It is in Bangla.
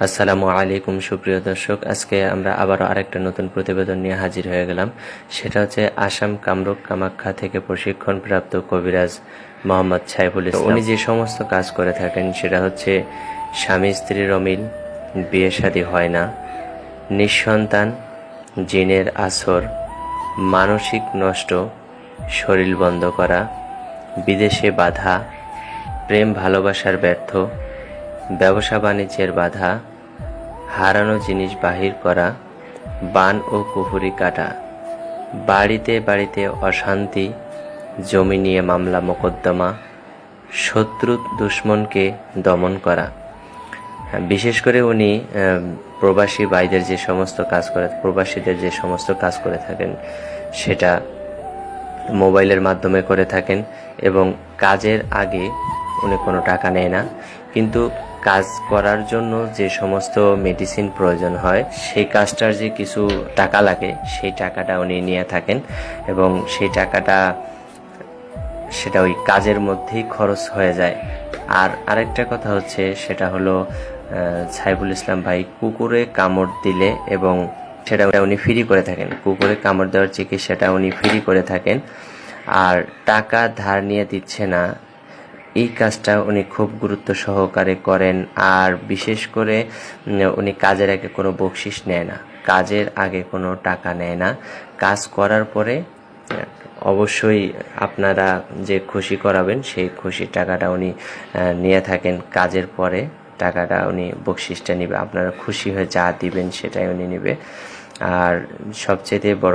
আসসালামু আলাইকুম সুপ্রিয় দর্শক, আজকে আমরা আবারও আরেকটা নতুন প্রতিবেদন নিয়ে হাজির হয়ে গেলাম। সেটা হচ্ছে আসাম কামরূপ কামাখ্যা থেকে প্রশিক্ষণপ্রাপ্ত কবিরাজ মোহাম্মদ সাইফুল ইসলাম। উনি যে সমস্ত কাজ করে থাকেন সেটা হচ্ছে স্বামী স্ত্রীর অমিল, বিয়ে শাদী হয় না, নিঃসন্তান, জিনের আসর, মানসিক নষ্ট, শরীর বন্ধ করা, বিদেশে বাধা, প্রেম ভালোবাসার ব্যর্থ, ব্যবসা বাণিজ্যের বাধা, হারানো জিনিস বাহির করা, বান ও কুফুরি কাটা, বাড়িতে বাড়িতে অশান্তি, জমি নিয়ে মামলা মোকদ্দমা, শত্রু দুশ্মনকে দমন করা। বিশেষ করে উনি প্রবাসী ভাইদের যে সমস্ত কাজ করে, প্রবাসীদের যে সমস্ত কাজ করে থাকেন সেটা মোবাইলের মাধ্যমে করে থাকেন এবং কাজের আগে উনি কোনো টাকা নেয় না, কিন্তু কাজ করার জন্য যে সমস্ত মেডিসিন প্রয়োজন হয় সেই কাজটার যে কিছু টাকা লাগে সেই টাকাটা উনি নিয়ে থাকেন এবং সেই টাকাটা সেটা ওই কাজের মধ্যেই খরচ হয়ে যায়। আর আরেকটা কথা হচ্ছে সেটা হলো সাইফুল ইসলাম ভাই কুকুরে কামড় দিলে এবং সেটা উনি ফ্রি করে থাকেন, কুকুরে কামড় দেওয়ার চিকিৎসাটা উনি ফ্রি করে থাকেন। আর টাকা ধার নিয়ে দিচ্ছে না, এই কাজটা উনি খুব গুরুত্ব সহকারে করেন। আর বিশেষ করে উনি কাজের আগে কোনো বকশিস নেয় না, কাজের আগে কোনো টাকা নেয় না। কাজ করার পরে অবশ্যই আপনারা যে খুশি করাবেন সেই খুশির টাকাটা উনি নিয়ে থাকেন। কাজের পরে টাকাটা উনি বকশিসটা নেবে, আপনারা খুশি হয়ে যা দিবেন সেটাই উনি নেবে। আর সবচেয়ে বড়